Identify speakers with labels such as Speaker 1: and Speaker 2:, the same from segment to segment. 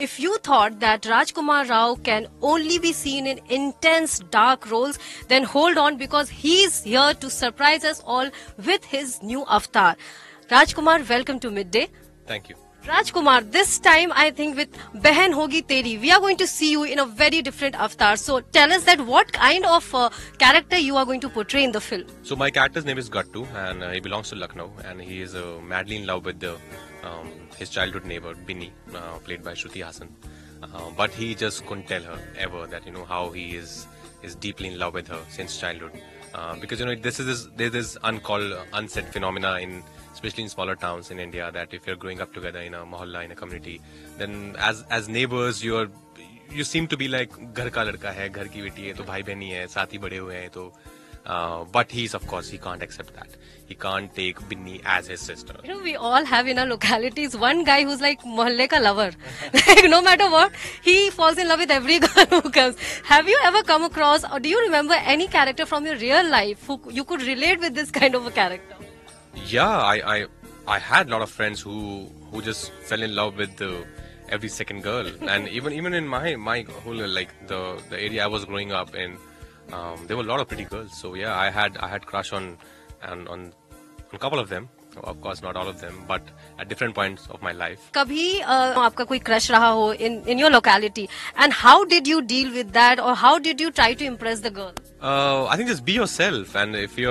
Speaker 1: If you thought that Rajkummar Rao can only be seen in intense dark roles, then hold on, because he's here to surprise us all with his new avatar. Rajkummar, welcome to Midday.
Speaker 2: Thank you.
Speaker 1: Rajkummar, this time I think with Behen Hogi Teri, we are going to see you in a very different avatar. So tell us that what kind of character you are going to portray in the film.
Speaker 2: So my character's name is Gattu, and he belongs to Lucknow, and he is madly in love with his childhood neighbor Binny, played by Shruti Hassan. But he just couldn't tell her ever that how he is deeply in love with her since childhood. Because there's this uncalled, unsaid phenomena especially in smaller towns in India, that if you're growing up together in a mohalla, in a community, then as neighbors you seem to be like घर का लड़का है, घर की बेटी है, तो भाई बहन ही है, साथ ही बड़े हुए हैं, तो but he can't accept that. He can't take Binny as his sister.
Speaker 1: We all have in our localities one guy who's like mohalle ka lover. Like no matter what, he falls in love with every girl who comes. Have you ever come across, or do you remember any character from your real life who you could relate with this kind of a character?
Speaker 2: Yeah, I had a lot of friends who just fell in love with every second girl, and even in my whole the area I was growing up in, there were a lot of pretty girls. So yeah, I had crush on a couple of them. Of course, not all of them, but at different points of my life.
Speaker 1: कभी आपका कोई crush रहा हो in your locality, and how did you deal with that, or how did you try to impress the girl?
Speaker 2: I think just be yourself, and if you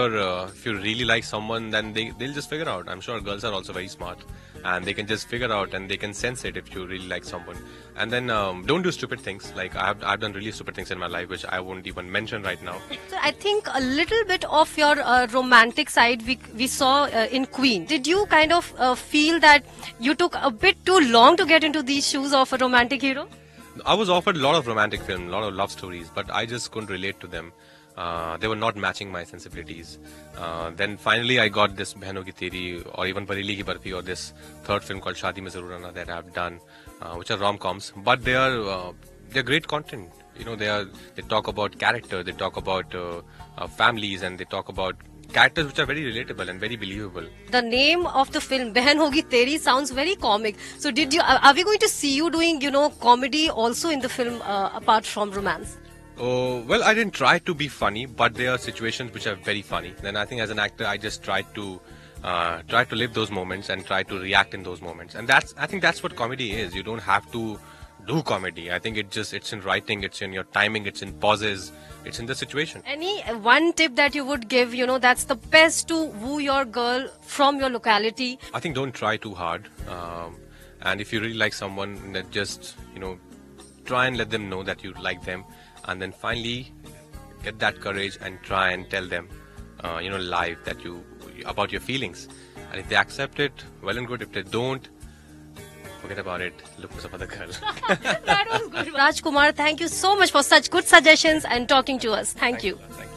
Speaker 2: really like someone, then they'll just figure out. I'm sure girls are also very smart, and they can just figure out, and they can sense it if you really like someone. And then don't do stupid things. Like I've done really stupid things in my life, which I won't even mention right now.
Speaker 1: So I think a little bit of your romantic side we saw in Queen. Did you kind of feel that you took a bit too long to get into these shoes of a romantic hero?
Speaker 2: I was offered a lot of romantic films, a lot of love stories, but I just couldn't relate to them. They were not matching my sensibilities. Then finally I got this Behen Hogi Teri, or even Bareli Ki Barfi, or this third film called Shaadi Mein Zarur Aana that I've done, which are rom-coms, but they're great content. They talk about character, they talk about families, and they talk about characters which are very relatable and very believable.
Speaker 1: The name of the film, Behen Hogi Teri, sounds very comic. So are we going to see you doing, comedy also in the film, apart from romance?
Speaker 2: Oh, well, I didn't try to be funny, but there are situations which are very funny. Then I think as an actor, I just tried to live those moments and try to react in those moments. And I think that's what comedy is. You don't have to do comedy. I think it's in writing, it's in your timing, it's in pauses, it's in the situation.
Speaker 1: Any one tip that you would give, that's the best to woo your girl from your locality?
Speaker 2: I think don't try too hard. And if you really like someone, then just, try and let them know that you like them. And then finally get that courage and try and tell them, live about your feelings. And if they accept it, well and good. If they don't, forget about it. Look for some other girl.
Speaker 1: That was good. Rajkummar, thank you so much for such good suggestions and talking to us. Thank you.
Speaker 2: Thank you.